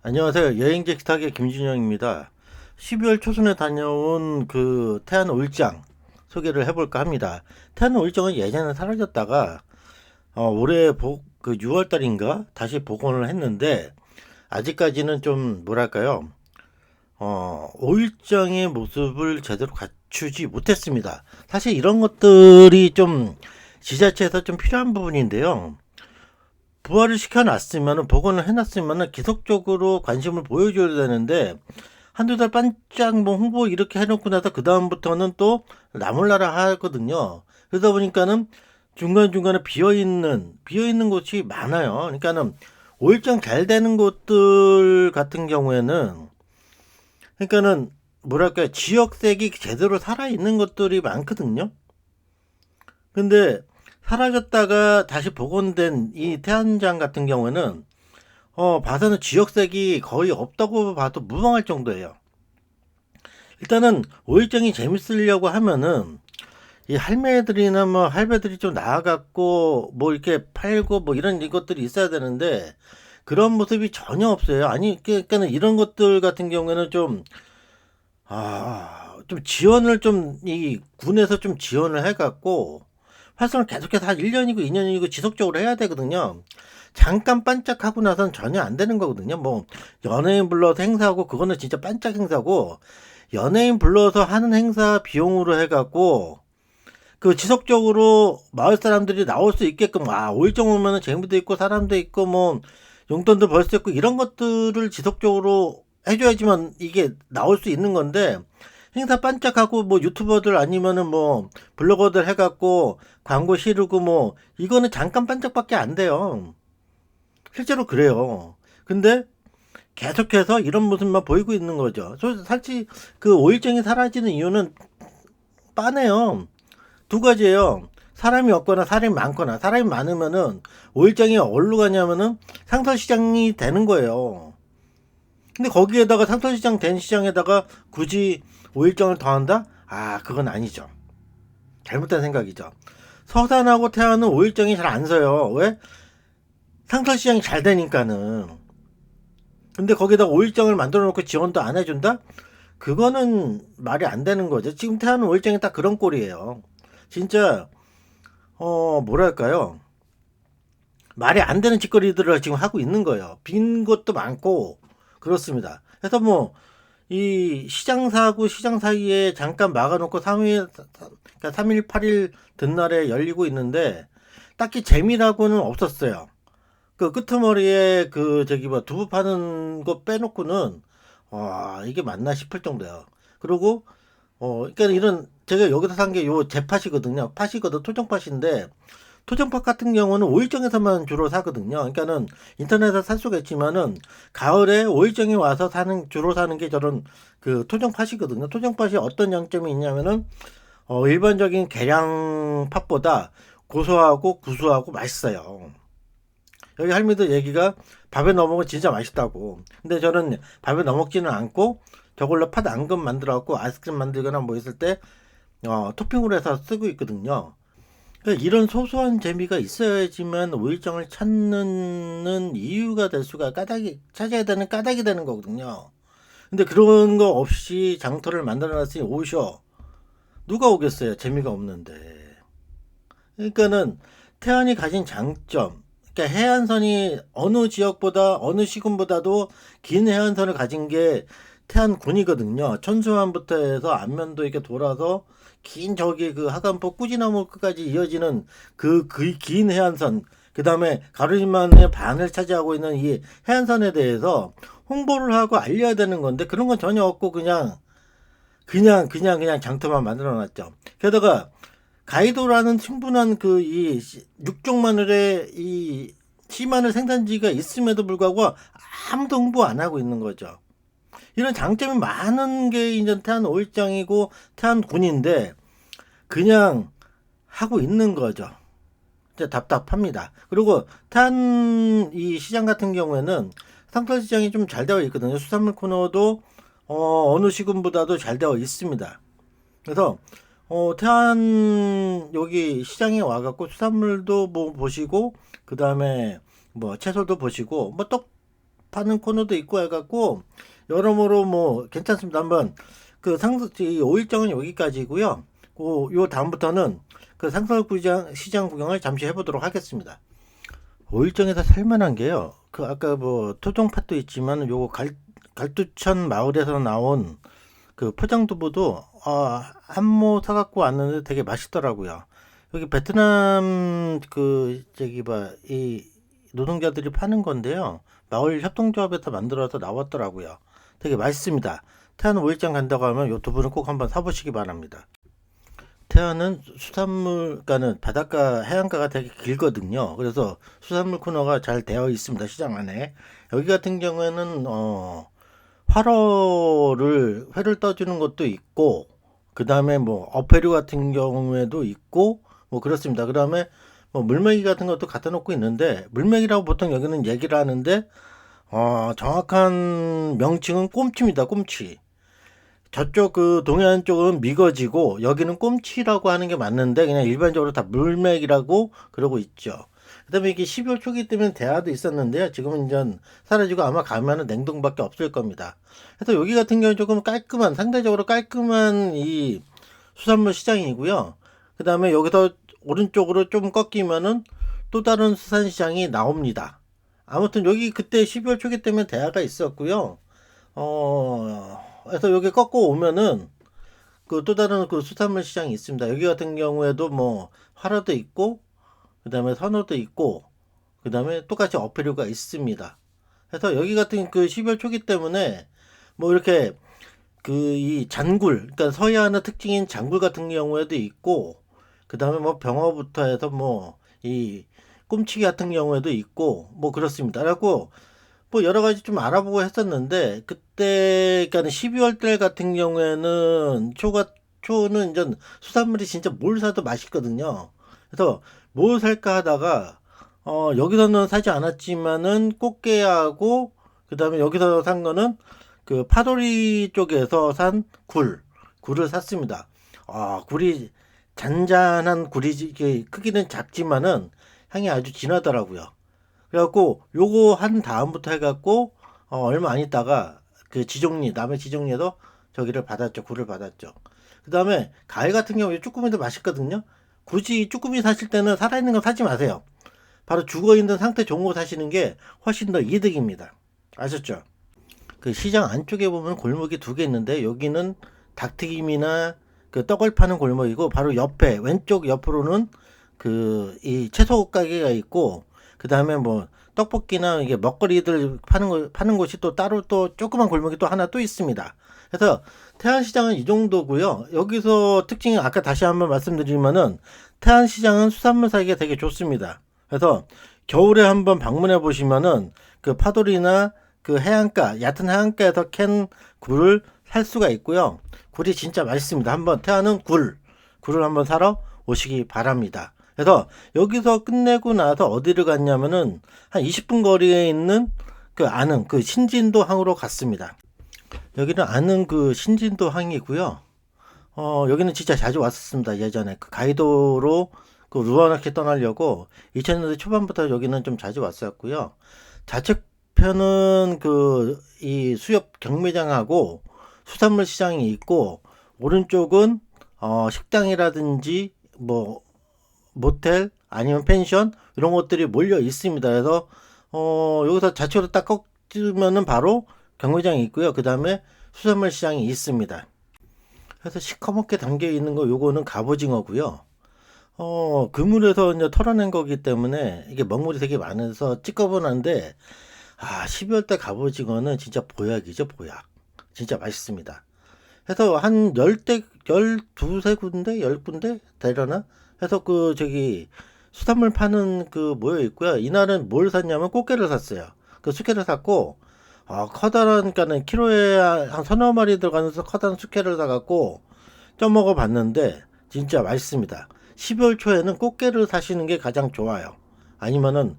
안녕하세요. 여행지 기탁의 김준영입니다. 12월 초순에 다녀온 그 태안 올장 소개를 해볼까 합니다. 태안 올장은 예전에 사라졌다가 올해 그 6월달인가 다시 복원을 했는데 아직까지는 좀 뭐랄까요? 올장의 모습을 제대로 갖추지 못했습니다. 사실 이런 것들이 좀 지자체에서 좀 필요한 부분인데요. 부활을 시켜놨으면은 복원을 해놨으면은 지속적으로 관심을 보여줘야 되는데 한두 달 반짝 뭐 홍보 이렇게 해놓고 나서 그 다음부터는 또 나몰라라 하거든요. 그러다 보니까는 중간중간에 비어있는 곳이 많아요. 그러니까는 오일장 잘 되는 곳들 같은 경우에는 그러니까는 뭐랄까 지역색이 제대로 살아있는 것들이 많거든요. 근데 사라졌다가 다시 복원된 이 태안장 같은 경우에는 봐서는 지역색이 거의 없다고 봐도 무방할 정도예요. 일단은 오일장이 재밌으려고 하면은 이 할매들이나 뭐 할배들이 좀 나와갖고 뭐 이렇게 팔고 뭐 이런 것들이 있어야 되는데 그런 모습이 전혀 없어요. 아니 그러니까는 이런 것들 같은 경우에는 좀 지원을 좀 이 군에서 좀 지원을 해갖고 활성을 계속해서 한 1년이고 2년이고 지속적으로 해야 되거든요. 잠깐 반짝하고 나선 전혀 안 되는 거거든요. 뭐 연예인 불러서 행사하고 그거는 진짜 반짝 행사고 연예인 불러서 하는 행사 비용으로 해갖고 그 지속적으로 마을 사람들이 나올 수 있게끔 오일정 오면은 재미도 있고 사람도 있고 뭐 용돈도 벌 수 있고 이런 것들을 지속적으로 해줘야지만 이게 나올 수 있는 건데 행사 반짝하고 뭐 유튜버들 아니면은 뭐 블로거들 해갖고 광고 실으고 뭐 이거는 잠깐 반짝밖에 안 돼요. 실제로 그래요. 근데 계속해서 이런 모습만 보이고 있는 거죠. 사실 그 오일정이 사라지는 이유는 빠네요. 두 가지예요. 사람이 없거나 사람이 많거나 사람이 많으면은 오일장이 어디로 가냐면은 상설시장이 되는 거예요. 근데 거기에다가 상설시장 된 시장에다가 굳이 오일장을 더한다? 그건 아니죠. 잘못된 생각이죠. 서산하고 태안은 오일장이 잘 안 서요. 왜? 상설시장이 잘 되니까는. 근데 거기다 오일장을 만들어 놓고 지원도 안 해준다? 그거는 말이 안 되는 거죠. 지금 태안은 오일장이 딱 그런 꼴이에요. 진짜 뭐랄까요? 말이 안 되는 짓거리들을 지금 하고 있는 거예요. 빈 것도 많고 그렇습니다. 그래서 뭐 이 시장사하고 시장 사이에 잠깐 막아놓고 3일, 그러니까 3일, 8일 든날에 열리고 있는데 딱히 재미라고는 없었어요. 그 끄트머리에 그 저기 뭐 두부 파는 거 빼놓고는 이게 맞나 싶을 정도예요. 그리고 그러니까 이런 제가 여기서 산 게 요 제팥이거든요. 팥이거든 토종팥인데 토종팥 같은 경우는 오일정에서만 주로 사거든요. 그러니까는 인터넷에서 살 수가 있지만은 가을에 오일정에 와서 주로 사는 게 저런 그 토종팥이거든요. 토종팥이 어떤 장점이 있냐면은 일반적인 계량 팥보다 고소하고 구수하고 맛있어요. 여기 할미도 얘기가 밥에 넣어 먹으면 진짜 맛있다고. 근데 저는 밥에 넣어 먹지는 않고 저걸로 팥 앙금 만들어 갖고 아이스크림 만들거나 뭐 있을 때 토핑으로 해서 쓰고 있거든요. 그러니까 이런 소소한 재미가 있어야지만 오일장을 찾는 이유가 될 수가 찾아야 되는 까닭이 되는 거거든요. 근데 그런 거 없이 장터를 만들어 놨으니 오셔. 누가 오겠어요? 재미가 없는데. 그러니까는 태안이 가진 장점, 그러니까 해안선이 어느 지역보다 어느 시군보다도 긴 해안선을 가진 게 태안군이거든요. 천수만부터 해서 안면도 이렇게 돌아서 긴 저기 그 하간포 꾸지나무 끝까지 이어지는 그 긴 해안선, 그 다음에 가로지만의 반을 차지하고 있는 이 해안선에 대해서 홍보를 하고 알려야 되는 건데 그런 건 전혀 없고 그냥 장터만 만들어 놨죠. 게다가 가이도라는 충분한 그 이 육종 마늘의 이 시마늘 생산지가 있음에도 불구하고 아무도 홍보 안 하고 있는 거죠. 이런 장점이 많은 게 이제 태안 오일장이고 태안군인데 그냥 하고 있는 거죠. 진짜 답답합니다. 그리고 태안 이 시장 같은 경우에는 상설 시장이 좀 잘 되어 있거든요. 수산물 코너도 어느 시군보다도 잘 되어 있습니다. 그래서 태안 여기 시장에 와갖고 수산물도 뭐 보시고 그 다음에 뭐 채소도 보시고 뭐 파는 코너도 있고 해갖고 여러모로 뭐 괜찮습니다. 한번 그 이 5일정은 여기까지고요. 요 다음부터는 그 시장 구경을 잠시 해보도록 하겠습니다. 5일정에서 살만한 게요. 그 아까 뭐 토종팥도 있지만 요거 갈두천 마을에서 나온 그 포장두부도 한 모 사갖고 왔는데 되게 맛있더라고요. 여기 베트남 그 저기 이 노동자들이 파는 건데요. 마을 협동조합에서 만들어서 나왔더라고요. 되게 맛있습니다. 태안 5일장 간다고 하면 요 두부는 꼭 한번 사보시기 바랍니다. 태안은 수산물, 그러니까는 바닷가 해안가가 되게 길거든요. 그래서 수산물 코너가 잘 되어 있습니다. 시장 안에. 여기 같은 경우에는 회를 떠주는 것도 있고, 그 다음에 뭐 어패류 같은 경우에도 있고, 뭐 그렇습니다. 그 다음에 뭐 물메기 같은 것도 갖다 놓고 있는데, 물메기라고 보통 여기는 얘기를 하는데 정확한 명칭은 꼼치입니다. 꼼치. 저쪽 그 동해안 쪽은 미거지고 여기는 꼼치라고 하는 게 맞는데 그냥 일반적으로 다 물맥이라고 그러고 있죠. 그다음에 이게 12월 초기 때문에 대하도 있었는데요. 지금은 이제 사라지고 아마 가면은 냉동밖에 없을 겁니다. 그래서 여기 같은 경우는 조금 상대적으로 깔끔한 이 수산물 시장이고요. 그다음에 여기서 오른쪽으로 좀 꺾이면은 또 다른 수산시장이 나옵니다. 아무튼 여기 그때 12월 초기 때문에 대하가 있었고요. 그래서 여기 꺾고 오면은 그 또 다른 그 수산물 시장이 있습니다. 여기 같은 경우에도 뭐 화로도 있고 그다음에 선어도 있고 그다음에 똑같이 어패류가 있습니다. 그래서 여기 같은 그 12월 초기 때문에 뭐 이렇게 그 이 잔굴, 그러니까 서해안의 특징인 잔굴 같은 경우에도 있고 그다음에 뭐 병어부터 해서 뭐 이 꿈치기 같은 경우에도 있고 뭐 그렇습니다. 그래갖고 뭐 여러 가지 좀 알아보고 했었는데 그때 그러니까 12월 달 같은 경우에는 초는 이제 수산물이 진짜 뭘 사도 맛있거든요. 그래서 뭘 살까 하다가 여기서는 사지 않았지만은 꽃게하고 그다음에 여기서 산 거는 그 파도리 쪽에서 산 굴을 샀습니다. 굴이 잔잔한 굴이 크기는 작지만은 향이 아주 진하더라고요. 그래갖고 요거 한 다음부터 해갖고 얼마 안 있다가 그 남해 지종리에도 저기를 받았죠. 굴을 받았죠. 그 다음에 가위 같은 경우에 쭈꾸미도 맛있거든요. 굳이 쭈꾸미 사실 때는 살아있는 거 사지 마세요. 바로 죽어있는 상태 좋은 거 사시는 게 훨씬 더 이득입니다. 아셨죠? 그 시장 안쪽에 보면 골목이 두 개 있는데 여기는 닭튀김이나 그 떡을 파는 골목이고 바로 왼쪽 옆으로는 그 이 채소 가게가 있고 그 다음에 뭐 떡볶이나 이게 먹거리들 파는 곳이 또 따로 또 조그만 골목이 또 하나 또 있습니다. 그래서 태안시장은 이 정도고요. 여기서 특징이 아까 다시 한번 말씀드리면은 태안시장은 수산물 사기가 되게 좋습니다. 그래서 겨울에 한번 방문해 보시면은 그 파도리나 그 얕은 해안가에서 캔 굴을 살 수가 있고요. 굴이 진짜 맛있습니다. 한번 태안은 굴을 한번 사러 오시기 바랍니다. 그래서 여기서 끝내고 나서 어디를 갔냐면은 한 20분 거리에 있는 그 안흥 그 신진도 항으로 갔습니다. 여기는 안흥 그 신진도 항이고요. 여기는 진짜 자주 왔었습니다. 예전에 그 가이도로 그 루아나키 떠나려고 2000년대 초반부터 여기는 좀 자주 왔었고요. 좌측편은 그 이 수협 경매장하고 수산물 시장이 있고 오른쪽은 식당이라든지 뭐 모텔 아니면 펜션 이런 것들이 몰려 있습니다. 그래서 여기서 좌측으로 딱 꺾으면은 바로 경매장이 있고요. 그 다음에 수산물 시장이 있습니다. 그래서 시커멓게 담겨 있는 거 요거는 갑오징어고요. 그물에서 이제 털어낸 거기 때문에 이게 먹물이 되게 많아서 찌꺼분한데 12월달 갑오징어는 진짜 보약이죠. 보약. 진짜 맛있습니다. 그래서 한 10군데 되려나? 해서 그 저기 수산물 파는 그 모여 있고요. 이날은 뭘 샀냐면 꽃게를 샀어요. 그 숙회를 샀고 커다란 그러니까는 키로에 한 서너 마리 들어가는 커다란 숙회를 사갖고 쪄먹어 봤는데 진짜 맛있습니다. 12월 초에는 꽃게를 사시는 게 가장 좋아요. 아니면은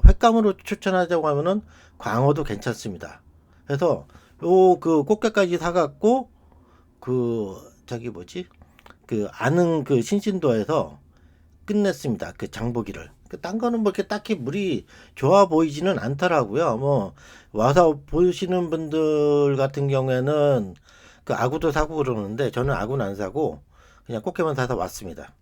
횟감으로 추천하자고 하면은 광어도 괜찮습니다. 그래서 요 그 꽃게까지 사갖고 그 저기 뭐지 그 아는 그 신진도에서 끝냈습니다. 그 장보기를. 딴 거는 뭐 이렇게 딱히 물이 좋아 보이지는 않더라고요. 뭐 와서 보시는 분들 같은 경우에는 그 아구도 사고 그러는데 저는 아구는 안 사고 그냥 꽃게만 사서 왔습니다.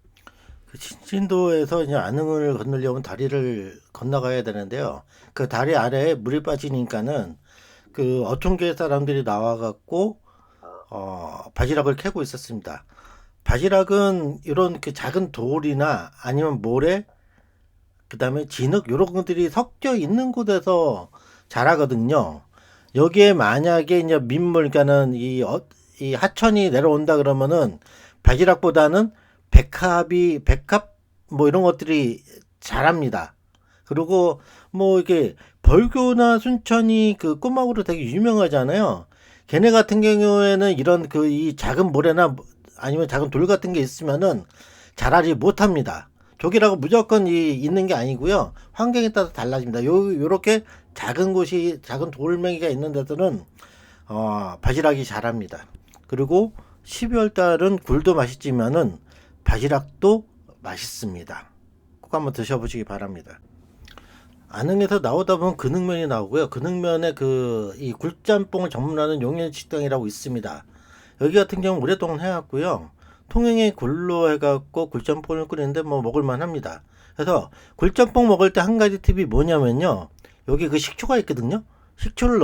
그 신진도에서 이제 안흥을 건너려면 다리를 건너가야 되는데요. 그 다리 아래에 물이 빠지니까는 그 어촌계 사람들이 나와갖고 바지락을 캐고 있었습니다. 바지락은 이런 그 작은 돌이나 아니면 모래, 그 다음에 진흙 이런 것들이 섞여 있는 곳에서 자라거든요. 여기에 만약에 이제 민물, 그러니까는 이 하천이 내려온다 그러면은 바지락보다는 백합 뭐 이런 것들이 자랍니다. 그리고 뭐 이렇게 벌교나 순천이 그 꼬막으로 되게 유명하잖아요. 걔네 같은 경우에는 이런 그 이 작은 모래나 아니면 작은 돌 같은 게 있으면은 자라지 못합니다. 조기라고 무조건 있는 게 아니고요. 환경에 따라서 달라집니다. 요렇게 작은 곳이 작은 돌멩이가 있는 데서는 바지락이 자랍니다. 그리고 12월 달은 굴도 맛있지만은 바지락도 맛있습니다. 꼭 한번 드셔보시기 바랍니다. 안흥에서 나오다 보면 근흥면이 나오고요. 근흥면에 이 굴짬뽕을 전문하는 용인식당이라고 있습니다. 여기 같은 경우 오랫동안 해왔고요. 통영에 굴로 해갖고 굴짬뽕을 끓이는데 뭐 먹을만 합니다. 그래서 굴짬뽕 먹을 때 한 가지 팁이 뭐냐면요. 여기 그 식초가 있거든요. 식초를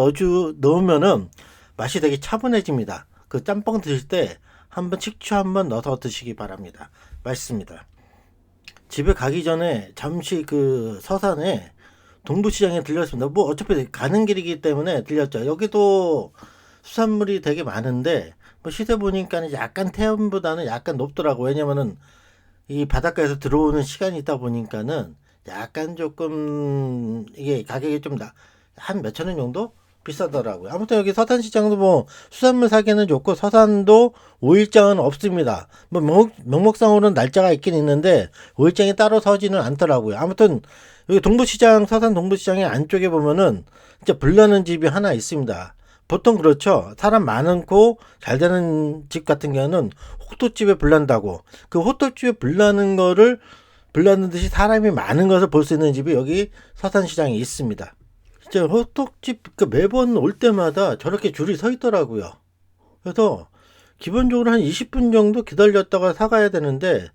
넣으면은 맛이 되게 차분해집니다. 그 짬뽕 드실 때 한번 식초 한번 넣어서 드시기 바랍니다. 맛있습니다. 집에 가기 전에 잠시 그 서산에 동부시장에 들렸습니다. 뭐 어차피 가는 길이기 때문에 들렸죠. 여기도 수산물이 되게 많은데 뭐 시세 보니까 약간 태안보다는 약간 높더라고. 왜냐면은 이 바닷가에서 들어오는 시간이 있다 보니까는 약간 조금 이게 가격이 좀 한 몇천 원 정도 비싸더라고요. 아무튼 여기 서산시장도 뭐 수산물 사기는 좋고 서산도 5일장은 없습니다. 뭐 명목상으로는 날짜가 있긴 있는데 5일장이 따로 서지는 않더라고요. 아무튼 여기 동부시장, 서산 동부시장의 안쪽에 보면은 진짜 불나는 집이 하나 있습니다. 보통 그렇죠. 사람 많고 잘 되는 집 같은 경우는 호떡집에 불난다고. 그 호떡집에 불나는 듯이 사람이 많은 것을 볼 수 있는 집이 여기 서산시장에 있습니다. 진짜 호떡집 매번 올 때마다 저렇게 줄이 서 있더라고요. 그래서 기본적으로 한 20분 정도 기다렸다가 사가야 되는데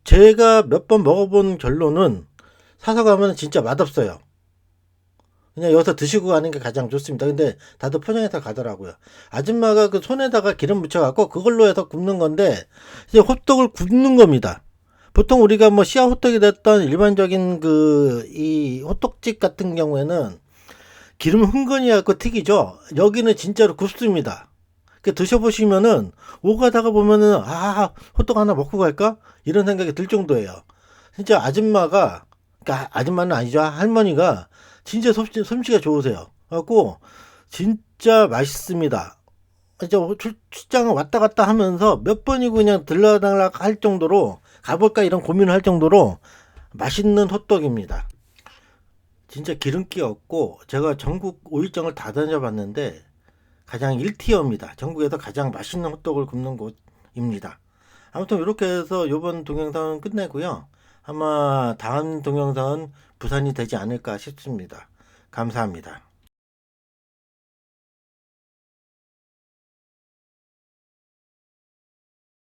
제가 몇 번 먹어본 결론은 사서 가면 진짜 맛없어요. 그냥 여기서 드시고 가는 게 가장 좋습니다. 근데 다들 포장해서 가더라고요. 아줌마가 그 손에다가 기름 묻혀갖고 그걸로 해서 굽는 건데 이제 호떡을 굽는 겁니다. 보통 우리가 뭐 씨앗 호떡이 됐던 일반적인 이 호떡집 같은 경우에는 기름 흥건히 갖고 튀기죠. 여기는 진짜로 굽습니다. 그 드셔보시면은 오가다가 보면은 호떡 하나 먹고 갈까? 이런 생각이 들 정도예요. 진짜 아줌마가, 그러니까 아줌마는 아니죠. 할머니가 진짜 솜씨가 좋으세요. 그래갖고 진짜 맛있습니다. 진짜 출장을 왔다 갔다 하면서 몇 번이고 그냥 들러달라 할 정도로 가볼까 이런 고민을 할 정도로 맛있는 호떡입니다. 진짜 기름기 없고 제가 전국 5일장을 다 다녀봤는데 가장 1티어입니다. 전국에서 가장 맛있는 호떡을 굽는 곳입니다. 아무튼 이렇게 해서 이번 동영상은 끝내고요. 아마 다음 동영상은 부산이 되지 않을까 싶습니다. 감사합니다.